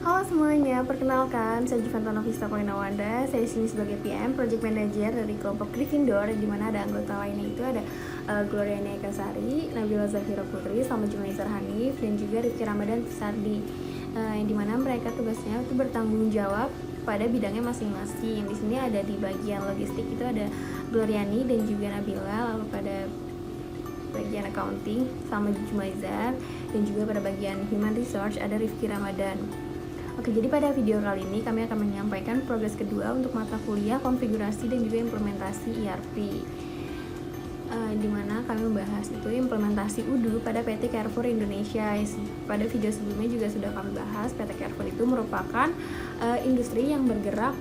Halo semuanya, perkenalkan saya Juvanta Novista Poinawanda. Saya di sini sebagai PM, Project Manager dari kelompok Gryffindor, di mana ada anggota lainnya itu ada Gloria Ekasari, Nabila Zafira Putri, sama Jumaizar Hanif, dan juga Rifki Ramadan Sardi. Yang dimana mereka tugasnya itu bertanggung jawab pada bidangnya masing-masing. Di sini ada di bagian logistik itu ada Gloriani dan juga Nabila, lalu pada bagian accounting sama Jumaizar, dan juga pada bagian human research ada Rifki Ramadan. Oke, jadi pada video kali ini kami akan menyampaikan progres kedua untuk mata kuliah konfigurasi dan juga implementasi ERP, di mana kami membahas itu implementasi UDU pada PT Carrefour Indonesia. Pada video sebelumnya juga sudah kami bahas PT Carrefour itu merupakan industri yang bergerak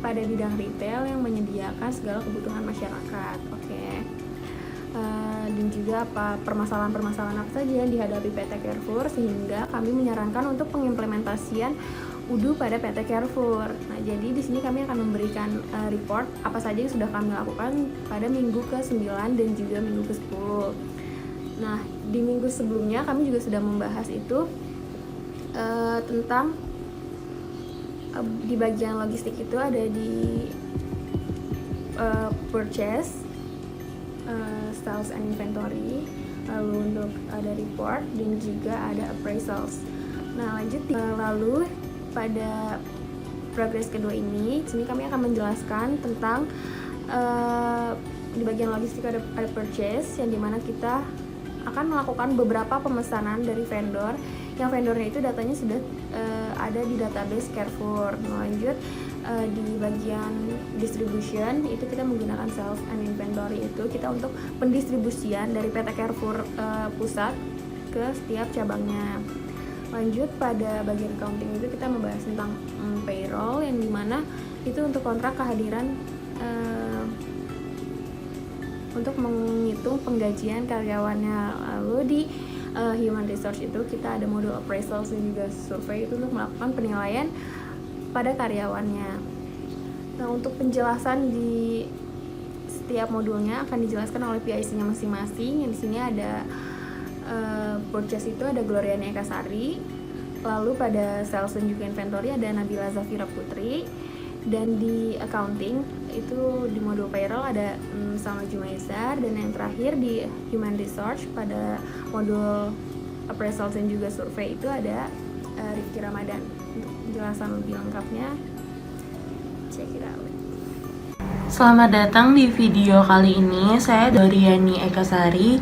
pada bidang retail yang menyediakan segala kebutuhan masyarakat. Dan juga permasalahan-permasalahan apa saja yang dihadapi PT Carrefour, sehingga kami menyarankan untuk pengimplementasian UDU pada PT Carrefour. Nah, jadi di sini kami akan memberikan report apa saja yang sudah kami lakukan pada minggu ke-9 dan juga minggu ke-10. Nah, di minggu sebelumnya kami juga sudah membahas itu tentang di bagian logistik itu ada di purchase, sales and inventory, lalu untuk ada report dan juga ada appraisals. Nah, lanjut lalu pada progres kedua ini, sini kami akan menjelaskan tentang di bagian logistik ada purchase, yang dimana kita akan melakukan beberapa pemesanan dari vendor, yang vendornya itu datanya sudah ada di database Carrefour. Lanjut di bagian distribution itu kita menggunakan sales and inventory, itu kita untuk pendistribusian dari PT Carrefour pusat ke setiap cabangnya. Lanjut pada bagian accounting itu kita membahas tentang payroll, yang dimana itu untuk kontrak kehadiran untuk menghitung penggajian karyawannya. Lalu di human resource itu kita ada modul appraisals dan juga survei, itu untuk melakukan penilaian pada karyawannya. Nah, untuk penjelasan di setiap modulnya akan dijelaskan oleh PIC-nya masing-masing. Yang di sini ada purchase itu ada Gloria Ekasari, lalu pada sales dan juga inventory ada Nabila Zafira Putri, dan di accounting itu di modul payroll ada sama Jumaizar, dan yang terakhir di human resource pada modul appraisal dan juga survei itu ada Rifki Ramadan. Untuk penjelasan lebih lengkapnya, check it out. Selamat datang di video kali ini. Saya Gloriani Ekasari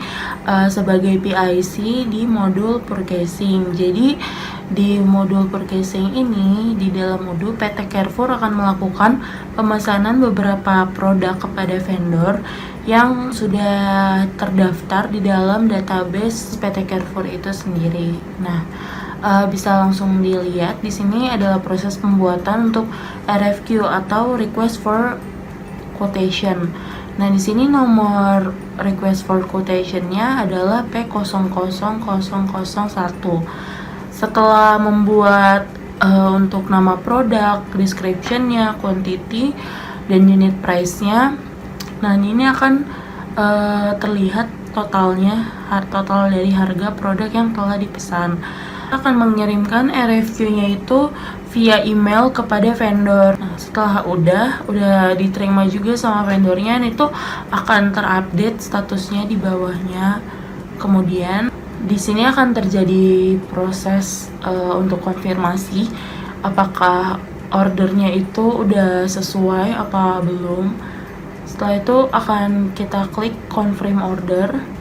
sebagai PIC di modul purchasing. Jadi di modul purchasing ini, di dalam modul PT Carrefour akan melakukan pemesanan beberapa produk kepada vendor yang sudah terdaftar di dalam database PT Carrefour itu sendiri. Nah, bisa langsung dilihat di sini adalah proses pembuatan untuk RFQ atau request for quotation. Nah, di sini nomor request for quotation-nya adalah P00001. Setelah membuat untuk nama produk, description-nya, quantity, dan unit price-nya, nah ini akan terlihat totalnya, total dari harga produk yang telah dipesan. Akan mengirimkan RFQ-nya itu via email kepada vendor. Nah, setelah udah diterima juga sama vendornya, itu akan terupdate statusnya di bawahnya. Kemudian di sini akan terjadi proses untuk konfirmasi apakah ordernya itu udah sesuai apa belum. Setelah itu akan kita klik confirm order.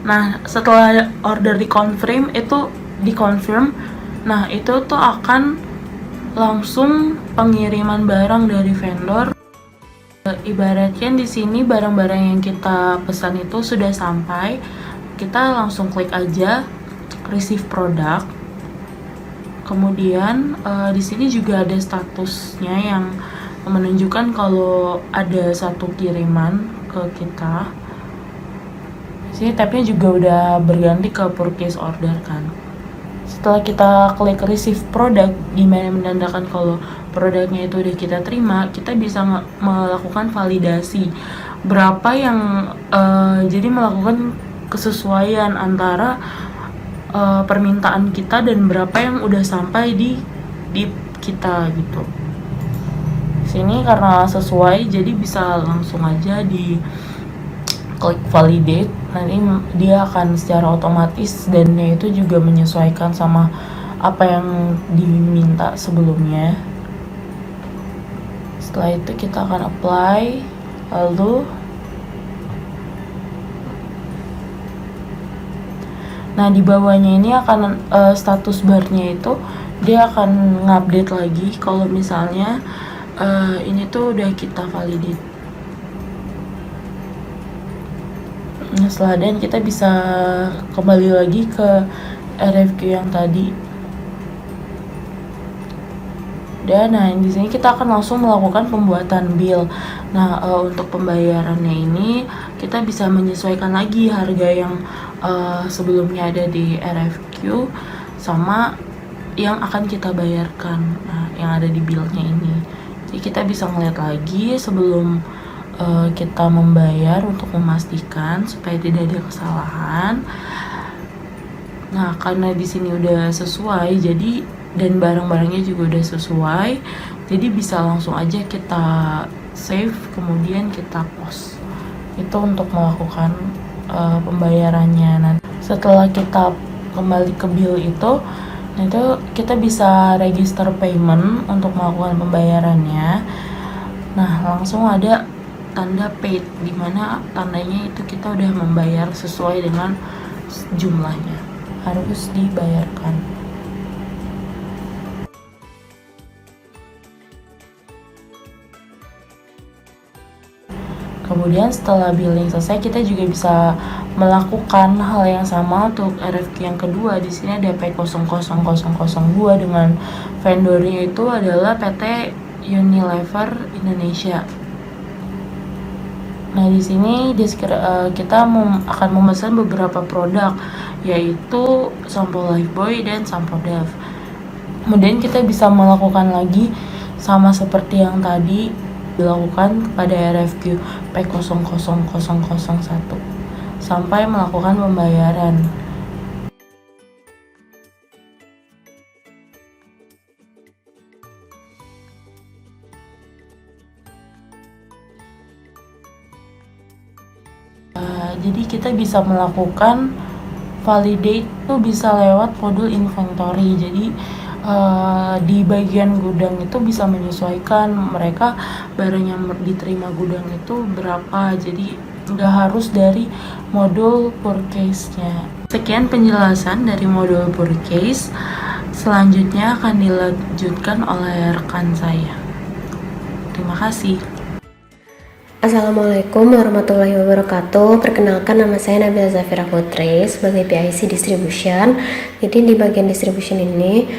Nah, setelah order dikonfirm, nah itu tuh akan langsung pengiriman barang dari vendor. Ibaratnya di sini barang-barang yang kita pesan itu sudah sampai, kita langsung klik aja receive product. Kemudian di sini juga ada statusnya yang menunjukkan kalau ada satu kiriman ke kita. Sini tabnya juga udah berganti ke purchase order kan. Setelah kita klik receive product, dimana menandakan kalau produknya itu udah kita terima, kita bisa melakukan validasi berapa yang jadi melakukan kesesuaian antara permintaan kita dan berapa yang udah sampai di kita gitu. Sini karena sesuai jadi bisa langsung aja di klik validate, nanti dia akan secara otomatis dan itu juga menyesuaikan sama apa yang diminta sebelumnya. Setelah itu kita akan apply, lalu nah di bawahnya ini akan status barnya itu dia akan ngupdate lagi kalau misalnya ini tuh udah kita validate. Nah setelah dan kita bisa kembali lagi ke RFQ yang tadi. Dan nah di sini kita akan langsung melakukan pembuatan bill. Nah untuk pembayarannya ini kita bisa menyesuaikan lagi harga yang sebelumnya ada di RFQ sama yang akan kita bayarkan. Nah yang ada di billnya ini. Jadi kita bisa ngeliat lagi sebelum kita membayar untuk memastikan supaya tidak ada kesalahan. Nah karena di sini udah sesuai jadi dan barang-barangnya juga udah sesuai, jadi bisa langsung aja kita save kemudian kita post. Itu untuk melakukan pembayarannya. Nah setelah kita kembali ke bill itu, nanti kita bisa register payment untuk melakukan pembayarannya. Nah langsung ada tanda paid, dimana tandanya itu kita udah membayar sesuai dengan jumlahnya, harus dibayarkan. Kemudian setelah billing selesai, kita juga bisa melakukan hal yang sama untuk RFQ yang kedua. Di sini ada P00002 dengan vendornya itu adalah PT Unilever Indonesia. Nah di sini kita akan memesan beberapa produk, yaitu sampo Lifebuoy dan sampo Dove. Kemudian kita bisa melakukan lagi sama seperti yang tadi dilakukan kepada RFQ P00001 sampai melakukan pembayaran. Jadi kita bisa melakukan validate tuh bisa lewat modul inventory. Jadi di bagian gudang itu bisa menyesuaikan mereka barang yang diterima gudang itu berapa, jadi nggak harus dari modul purchase-nya. Sekian penjelasan dari modul purchase, selanjutnya akan dilanjutkan oleh rekan saya. Terima kasih. Assalamualaikum warahmatullahi wabarakatuh. Perkenalkan, nama saya Nabila Zafira Putri sebagai PIC Distribution. Jadi di bagian distribution ini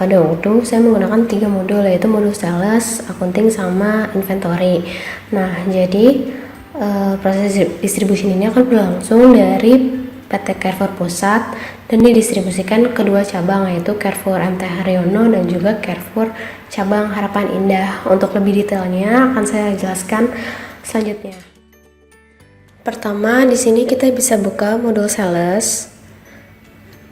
pada waktu saya menggunakan 3 modul, yaitu modul sales, accounting, sama inventory. Nah jadi proses distribution ini akan berlangsung dari PT Carrefour Pusat dan didistribusikan kedua cabang, yaitu Carrefour MT Haryono dan juga Carrefour cabang Harapan Indah. Untuk lebih detailnya akan saya jelaskan selanjutnya. Pertama, di sini kita bisa buka modul sales.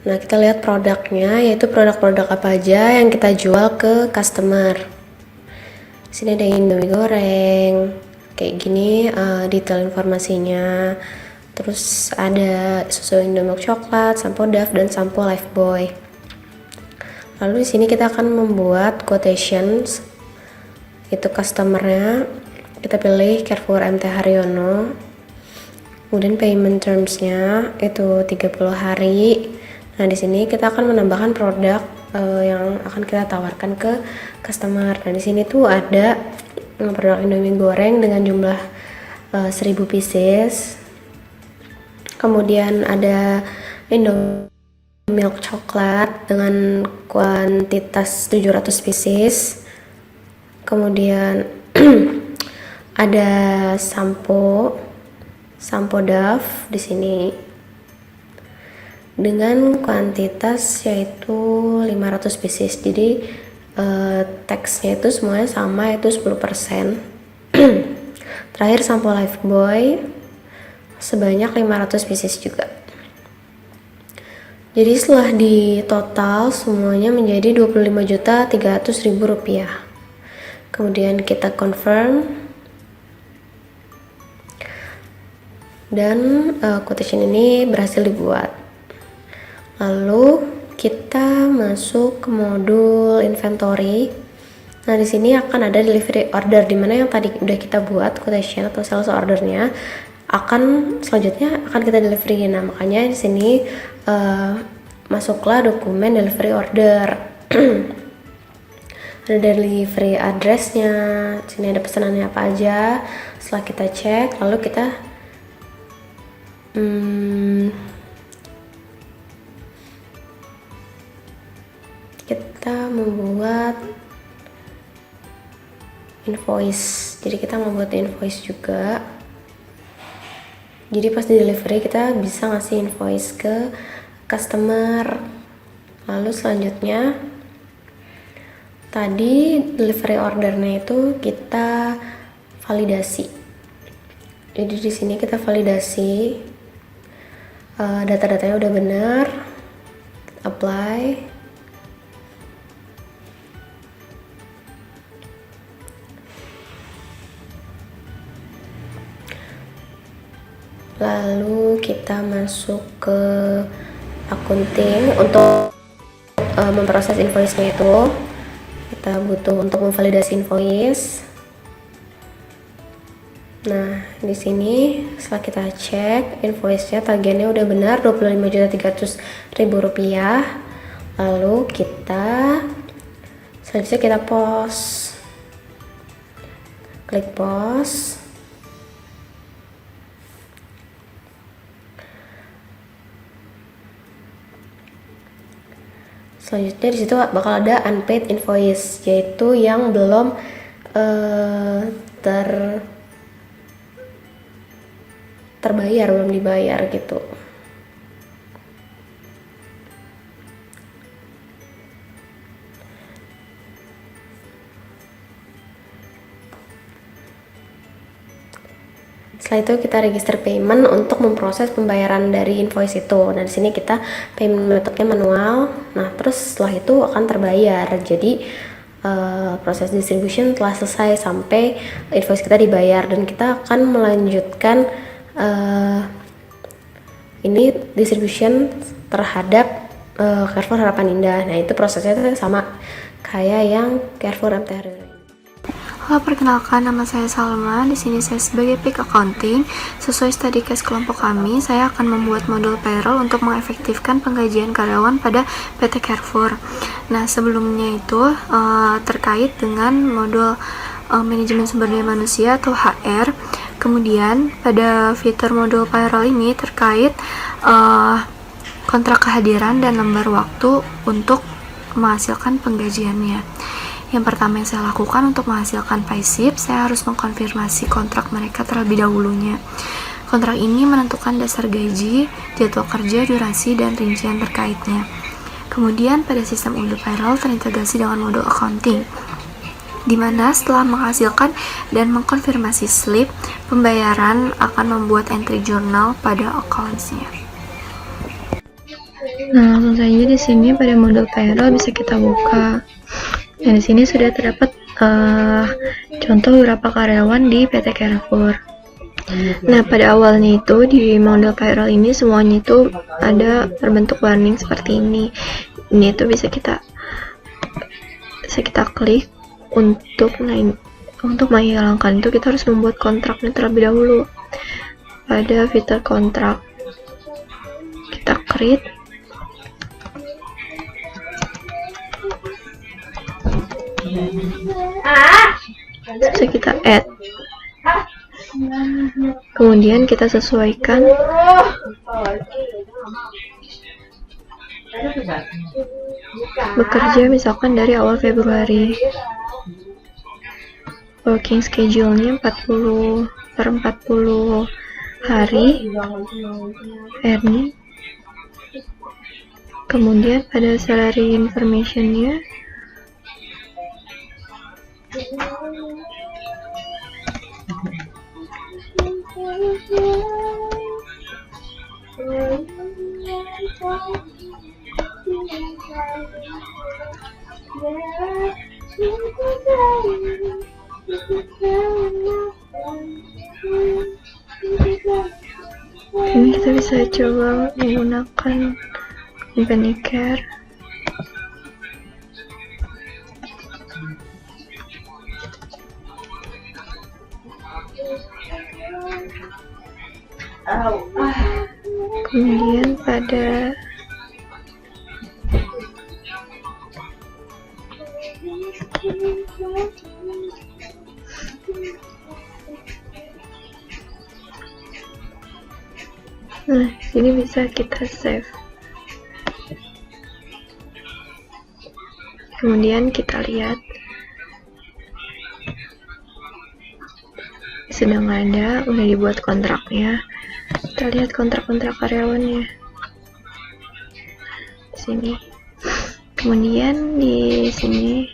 Nah, kita lihat produknya, yaitu produk-produk apa aja yang kita jual ke customer. Di sini ada Indomie goreng, kayak gini detail informasinya. Terus ada susu Indomilk coklat, sampo Dove, dan sampo Lifebuoy. Lalu di sini kita akan membuat quotations. Itu customernya, kita pilih Carrefour MT Haryono. Kemudian payment terms-nya itu 30 hari. Nah, di sini kita akan menambahkan produk yang akan kita tawarkan ke customer. Nah, di sini tuh ada produk Indomie goreng dengan jumlah 1000 pieces. Kemudian ada Indomilk coklat dengan kuantitas 700 pieces. Kemudian ada sampo Dove di sini dengan kuantitas yaitu 500 pieces. Jadi teksnya itu semuanya sama, yaitu 10%. Terakhir sampo Lifebuoy sebanyak 500 pieces juga. Jadi setelah di total semuanya menjadi Rp25.300.000. Kemudian kita confirm dan quotation ini berhasil dibuat. Lalu kita masuk ke modul inventory. Nah, di sini akan ada delivery order, dimana yang tadi udah kita buat quotation atau sales ordernya selanjutnya akan kita delivery. Nah, makanya di sini masuklah dokumen delivery order. Ada delivery addressnya, sini ada pesanannya apa aja. Setelah kita cek, lalu kita membuat invoice. Jadi kita membuat invoice juga. Jadi pas di delivery kita bisa ngasih invoice ke customer. Lalu selanjutnya tadi delivery ordernya itu kita validasi. Jadi di sini kita validasi data-datanya udah benar, apply. Lalu kita masuk ke accounting untuk memproses invoice-nya itu. Kita butuh untuk memvalidasi invoice. Nah, di sini setelah kita cek invoice-nya tagihannya udah benar Rp25.300.000. Lalu selanjutnya kita post. Klik post. Selanjutnya di situ bakal ada unpaid invoice, yaitu yang belum terbayar, belum dibayar gitu. Setelah itu kita register payment untuk memproses pembayaran dari invoice itu. Nah, di sini kita payment metodenya manual. Nah, terus setelah itu akan terbayar. Jadi proses distribution telah selesai sampai invoice kita dibayar, dan kita akan melanjutkan ini distribution terhadap Carrefour Harapan Indah. Nah, itu prosesnya sama kayak yang Carrefour MTR. Halo, perkenalkan, nama saya Salma. Di sini saya sebagai peak accounting. Sesuai study case kelompok kami, saya akan membuat modul payroll untuk mengefektifkan penggajian karyawan pada PT Carrefour. Nah, sebelumnya itu terkait dengan modul manajemen sumber daya manusia atau HR. Kemudian pada fitur modul payroll ini terkait kontrak kehadiran dan lembar waktu untuk menghasilkan penggajiannya. Yang pertama yang saya lakukan untuk menghasilkan payslip, saya harus mengkonfirmasi kontrak mereka terlebih dahulunya. Kontrak ini menentukan dasar gaji, jadwal kerja, durasi, dan rincian terkaitnya. Kemudian pada sistem modul payroll terintegrasi dengan modul accounting, di mana setelah menghasilkan dan mengkonfirmasi slip pembayaran akan membuat entry journal pada accounts-nya. Nah, langsung saja di sini pada modul payroll bisa kita buka. Nah, di sini sudah terdapat contoh beberapa karyawan di PT Carrefour. Nah, pada awalnya itu di model payroll ini semuanya itu ada terbentuk warning seperti ini. Ini itu bisa kita klik untuk menghilangkan itu kita harus membuat kontraknya terlebih dahulu. Pada fitur kontrak kita create. Bisa kita add, kemudian kita sesuaikan bekerja misalkan dari awal Februari, working schedule-nya 40/40 hari, earning. Kemudian pada salary information-nya Ini kita bisa coba menggunakan company care. Kemudian pada ini bisa kita save. Kemudian kita lihat sedang ada, udah dibuat kontraknya. Kita lihat kontrak-kontrak karyawannya di sini. Kemudian di sini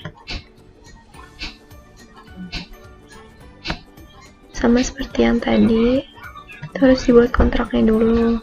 sama seperti yang tadi, harus dibuat kontraknya dulu.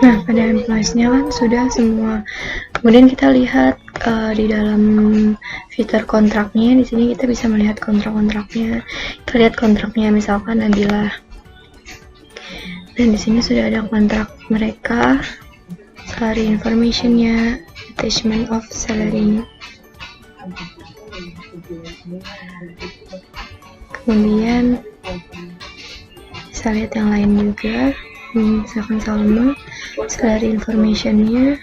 Nah, pada employees-nya kan sudah semua. Kemudian kita lihat di dalam fitur kontraknya. Di sini kita bisa melihat kontrak-kontraknya. Kita lihat kontraknya misalkan Nabila. Dan di sini sudah ada kontrak mereka, salary information-nya, attachment of salary. Kemudian bisa lihat yang lain juga, misalkan Salma, salary information-nya,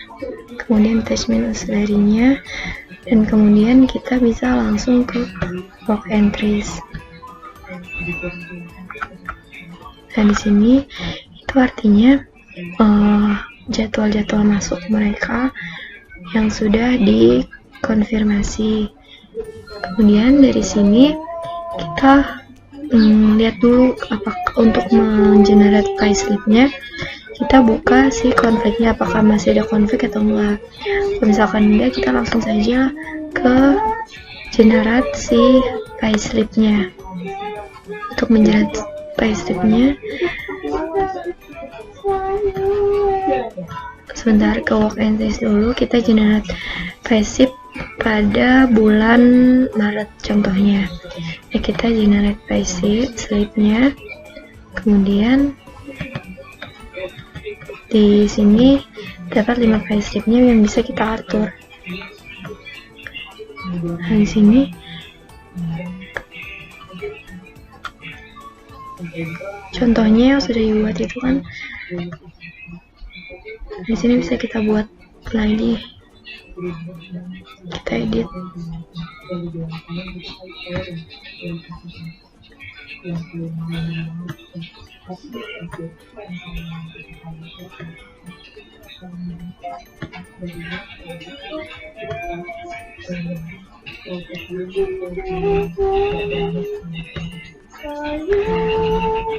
kemudian attachment of salary-nya, dan kemudian kita bisa langsung ke work entries. Dan di sini itu artinya jadwal-jadwal masuk mereka yang sudah dikonfirmasi. Kemudian dari sini kita lihat dulu apakah untuk mengenerate payslip-nya kita buka si konfliknya, apakah masih ada konflik atau enggak. Kalau misalkan enggak, kita langsung saja ke generate si payslip-nya. Untuk mengenerate payslip-nya, sebentar, ke work entries dulu, kita generate payslip pada bulan Maret contohnya. Ya, kita generate payslip-nya, kemudian di sini dapat 5 payslip-nya yang bisa kita atur. Nah, di sini contohnya yang sudah dibuat itu kan, di sini bisa kita buat lagi, kita edit.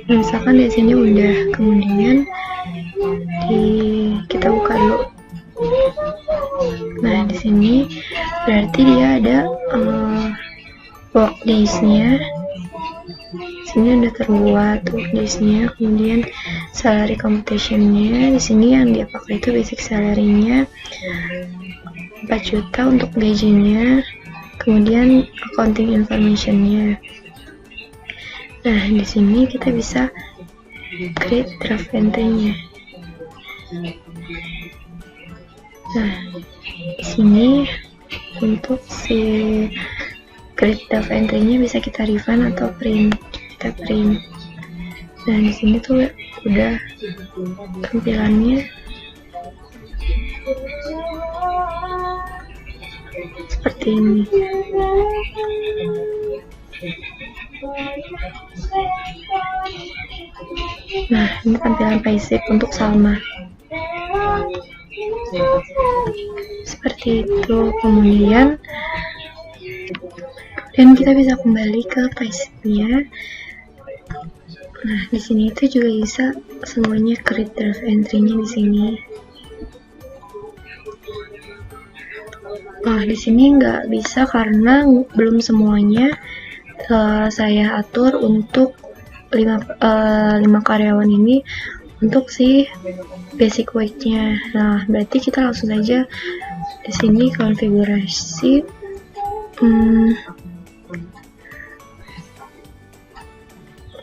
Misalkan di sini udah, kemudian kita buka dulu. Nah, di sini berarti dia ada work days-nya. Sini udah terbuat work days-nya, kemudian salary computation-nya. Di sini yang dia pakai itu basic salary-nya. 4 juta untuk gajinya, kemudian accounting information-nya. Nah, di sini kita bisa create draft entry-nya. Nah, di sini untuk si create draft entry-nya bisa kita refund atau print. Kita print. Nah, di sini tuh udah tampilannya seperti ini. Nah, ini tampilan payslip untuk Salma. Seperti itu. Kemudian kita bisa kembali ke payslipnya. Nah, di sini itu juga bisa semuanya create draft entry-nya di sini. Nah, di sini nggak bisa karena belum semuanya saya atur untuk 5 karyawan ini untuk si basic wage-nya. Nah, berarti kita langsung aja di sini konfigurasi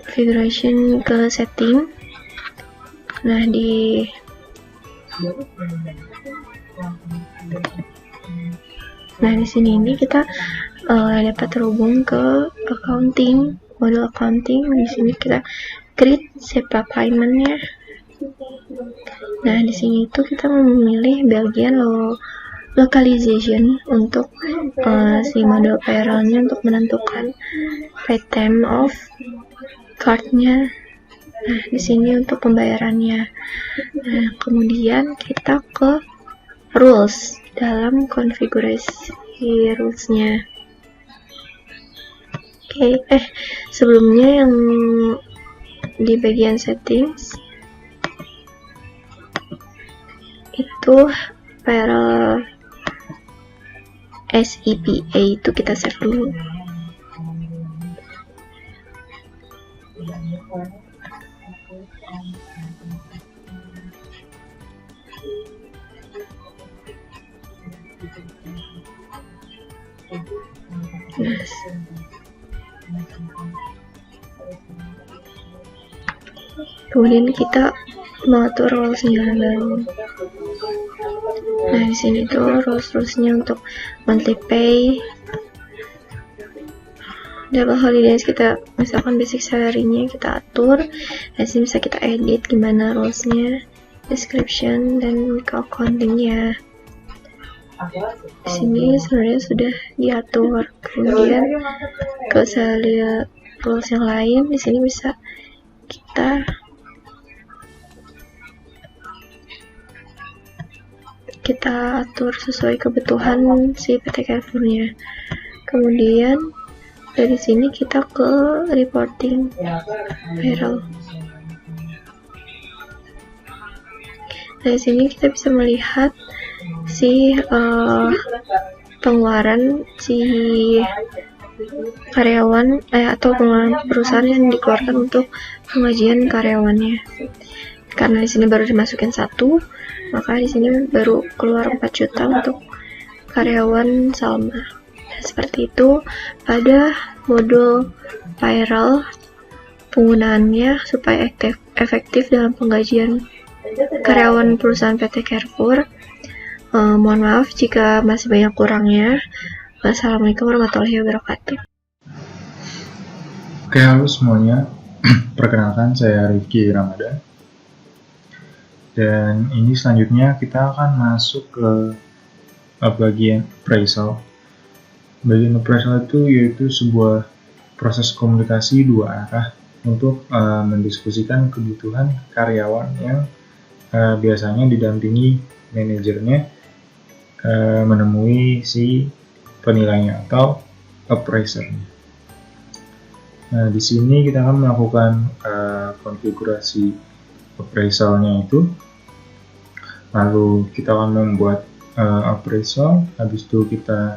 configuration ke setting. Nah, di sini ini kita dapat terhubung ke accounting, model accounting. Di sini kita create SEPA payment-nya. Nah, di sini itu kita memilih bagian localization untuk si model payroll-nya untuk menentukan pay time of card-nya. Nah, di sini untuk pembayarannya. Nah, kemudian kita ke rules dalam konfigurasi rules-nya. Oke, sebelumnya yang di bagian settings itu payroll SEPA itu kita save dulu. Yes. Kemudian kita mengatur rules-nya baru. Nah, di sini tuh rules-nya untuk monthly pay, double holidays, kita misalkan basic salary-nya kita atur. Di sini bisa kita edit gimana rules-nya, description, dan ke accounting-nya. Di sini sebenarnya sudah diatur. Kemudian ke salary rules yang lain, di sini bisa kita atur sesuai kebutuhan si PT Carrefour-nya. Kemudian dari sini kita ke reporting payroll. Dari sini kita bisa melihat si pengeluaran si karyawan atau pengeluaran perusahaan yang dikeluarkan untuk penggajian karyawannya. Karena di sini baru dimasukin 1, maka di sini baru keluar 4 juta untuk karyawan Salma. Nah, seperti itu pada modul payroll, penggunaannya supaya efektif dalam penggajian karyawan perusahaan PT Carrefour. Mohon maaf jika masih banyak kurangnya. Wassalamualaikum warahmatullahi wabarakatuh. Oke, halo semuanya. Perkenalkan, saya Rifki Ramadan. Dan ini selanjutnya kita akan masuk ke bagian appraisal. Bagian appraisal itu yaitu sebuah proses komunikasi 2 arah untuk mendiskusikan kebutuhan karyawan yang biasanya didampingi manajernya menemui si penilainya atau appraiser. Nah, di sini kita akan melakukan konfigurasi appraisalnya itu. Lalu kita akan membuat appraisal, habis itu kita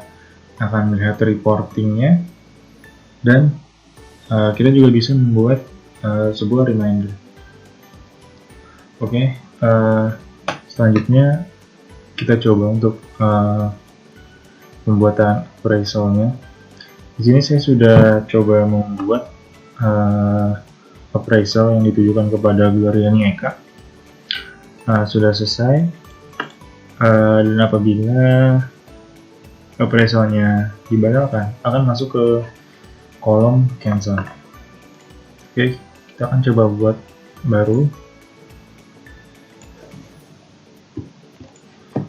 akan melihat reportingnya, dan kita juga bisa membuat sebuah reminder. Oke, selanjutnya kita coba untuk pembuatan appraisalnya. Di sini saya sudah coba membuat appraisal yang ditujukan kepada Gloria Eka. Sudah selesai, dan apabila appraisalnya dibatalkan akan masuk ke kolom cancel. Oke, kita akan coba buat baru.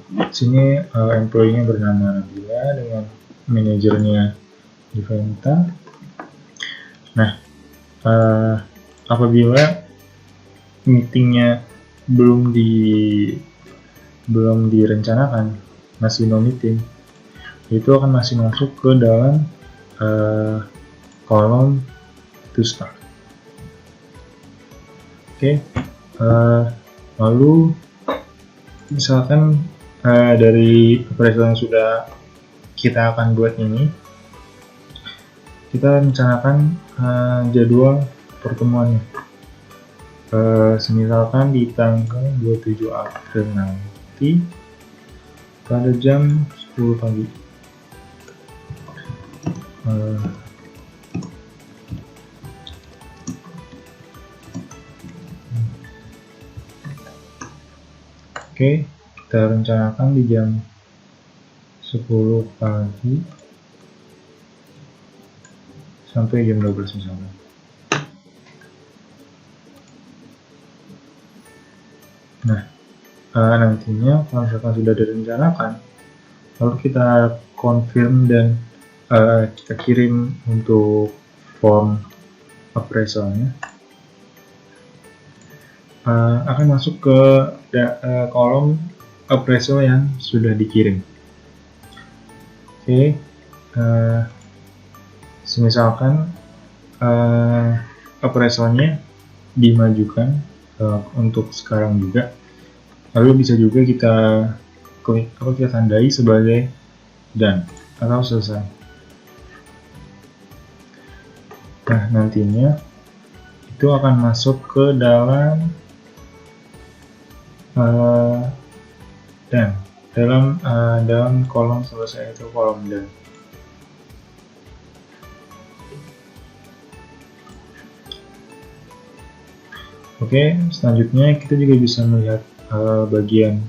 Di sini employee-nya bernama Nabila dengan manajernya Juventa. Nah, apabila meetingnya belum direncanakan, masih no meeting, itu akan masih masuk ke dalam kolom to start. Oke, lalu misalkan dari appraisal yang sudah kita akan buat ini, kita rencanakan jadwal pertemuannya. Semisalkan di tanggal 27 April nanti pada jam 10 pagi. Oke, kita rencanakan di jam 10 pagi sampai jam 12 misalnya. Nah, nantinya kalau misalkan sudah direncanakan, lalu kita confirm dan kita kirim untuk form appraisalnya, akan masuk ke kolom appraisal yang sudah dikirim. Oke, semisalkan appraisalnya dimajukan untuk sekarang juga, lalu bisa juga kita klik atau kita tandai sebagai done atau selesai. Nah, nantinya itu akan masuk ke dalam dalam kolom selesai, itu kolom done. Oke, selanjutnya kita juga bisa melihat bagian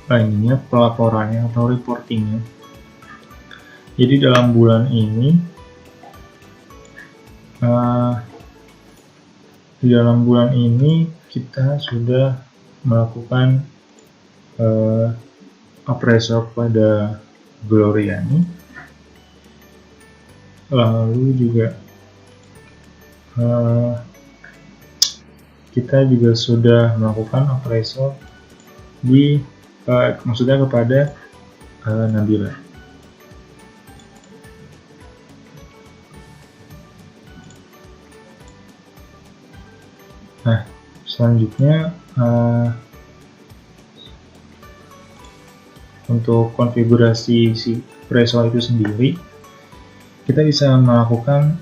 lainnya, pelaporannya atau reportingnya. Jadi dalam bulan ini, kita sudah melakukan appraisal kepada Gloriani, lalu juga kita juga sudah melakukan appraisal maksudnya kepada Nabila. Nah, selanjutnya untuk konfigurasi si appraisal itu sendiri, kita bisa melakukan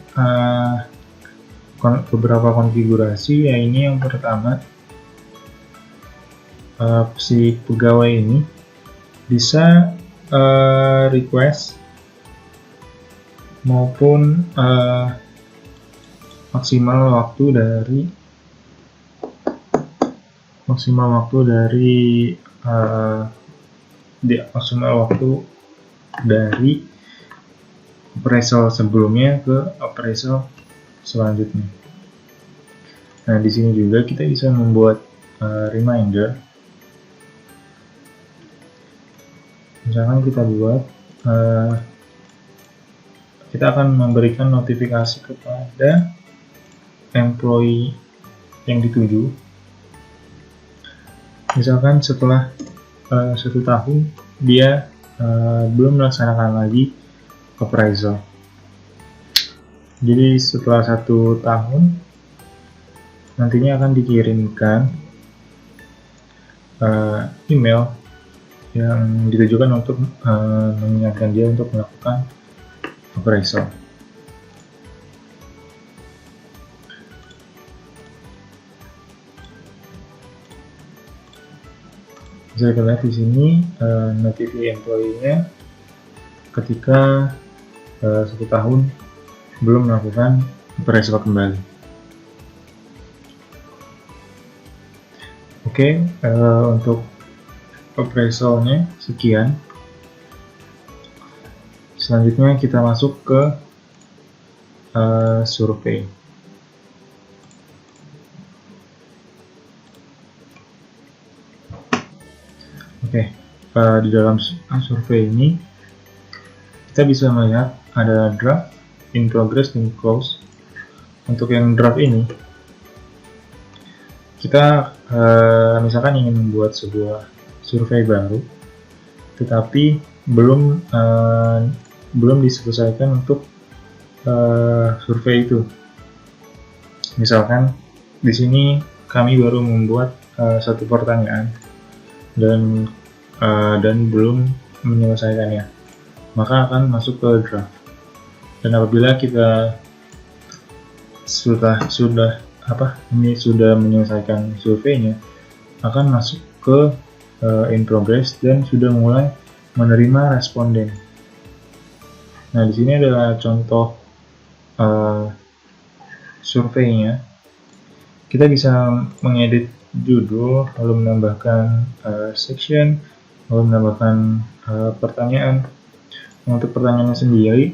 beberapa konfigurasi. Ya, ini yang pertama, si pegawai ini bisa request maupun maksimal waktu dari appraisal sebelumnya ke appraisal selanjutnya. Nah, di sini juga kita bisa membuat reminder. Misalkan kita buat, kita akan memberikan notifikasi kepada employee yang dituju. Misalkan setelah 1 tahun dia belum melaksanakan lagi appraisal. Jadi setelah 1 tahun nantinya akan dikirimkan email yang ditujukan untuk mengingatkan dia untuk melakukan appraisal. Bisa kita lihat di sini notifikasi employee-nya ketika 1 tahun belum melakukan appraisal kembali. Oke, untuk appraisalnya sekian. Selanjutnya kita masuk ke survei. Oke, di dalam survei ini kita bisa melihat ada draft, in progress, dan close. Untuk yang draft ini, kita misalkan ingin membuat sebuah survei baru, tetapi belum diselesaikan untuk survei itu. Misalkan di sini kami baru membuat satu pertanyaan dan belum menyelesaikannya, maka akan masuk ke draft. Dan apabila kita sudah menyelesaikan surveinya, akan masuk ke in progress dan sudah mulai menerima responden. Nah, di sini adalah contoh surveinya. Kita bisa mengedit judul, lalu menambahkan section, lalu menambahkan pertanyaan. Untuk pertanyaannya sendiri,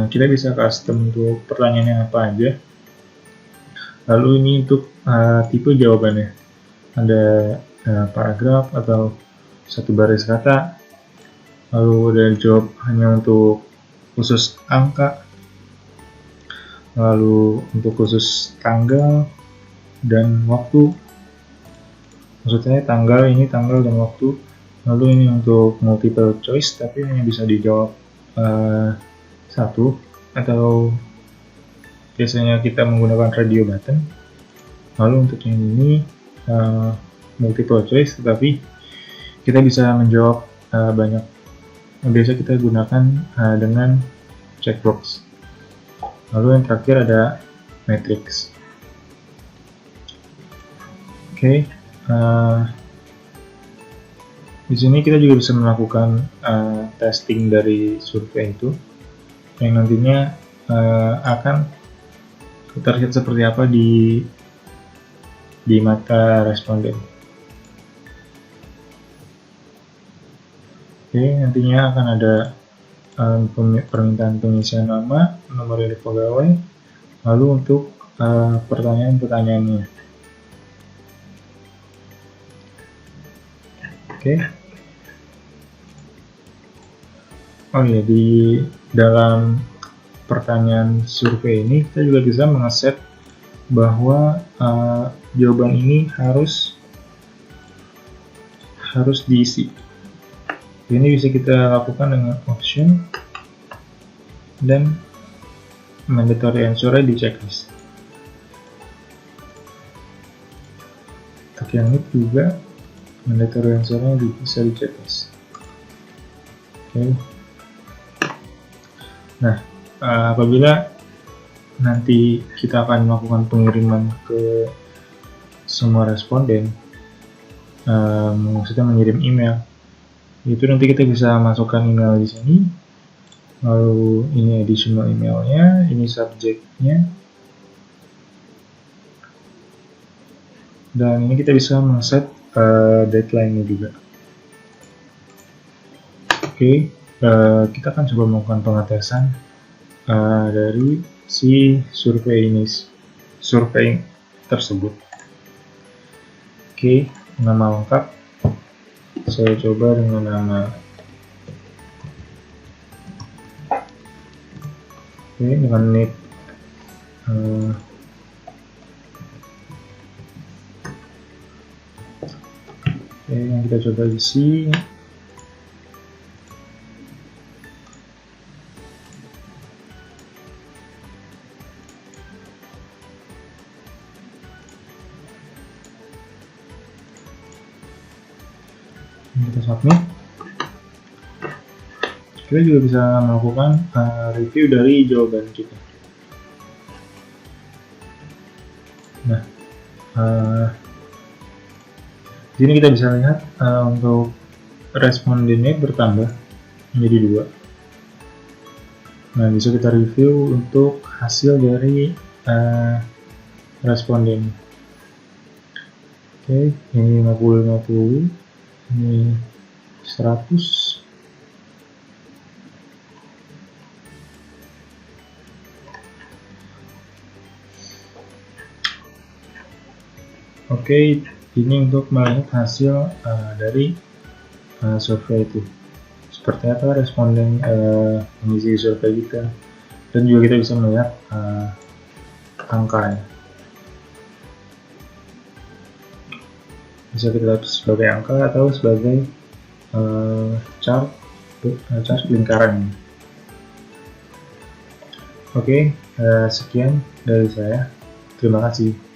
kita bisa custom untuk pertanyaannya apa aja. Lalu ini untuk tipe jawabannya, ada paragraf atau satu baris kata, lalu ada jawab hanya untuk khusus angka, lalu untuk khusus tanggal dan waktu. Maksudnya tanggal dan waktu. Lalu ini untuk multiple choice, tapi hanya bisa dijawab satu, atau biasanya kita menggunakan radio button. Lalu untuk yang ini multiple choice, tetapi kita bisa menjawab banyak. Biasa kita gunakan dengan checkbox. Lalu yang terakhir ada matrix. Oke, di sini kita juga bisa melakukan testing dari survei itu, yang nantinya akan terlihat seperti apa di mata responden. Oke, nantinya akan ada permintaan pengisian nama, nomor induk pegawai, lalu untuk pertanyaan-pertanyaannya. Oke. Oh ya, di dalam pertanyaan survei ini kita juga bisa mengeset bahwa jawaban ini harus diisi. Ini bisa kita lakukan dengan option dan mandatory answer di checklist. Untuk yang ini juga mandatory answer-nya bisa di checklist. Oke. Nah, apabila nanti kita akan melakukan pengiriman ke semua responden, maksudnya mengirim email, itu nanti kita bisa masukkan email di sini, lalu ini additional emailnya, ini subjeknya, dan ini kita bisa men-set deadline-nya juga. Oke, kita akan coba melakukan pengetesan dari si survei tersebut. Oke, nama lengkap saya coba dengan nama dengan nick yang kita coba isi. Kita submit. Kita juga bisa melakukan review dari jawaban kita. Nah, di sini kita bisa lihat untuk respondennya bertambah menjadi 2. Nah, bisa kita review untuk hasil dari responden. Oke, ini 50-50, ini 100. Oke, ini untuk melihat hasil dari survei itu. Seperti apa responden mengisi survei kita, dan juga kita bisa melihat angkanya. Bisa kita lihat sebagai angka atau sebagai chart lingkaran. Oke, sekian dari saya. Terima kasih.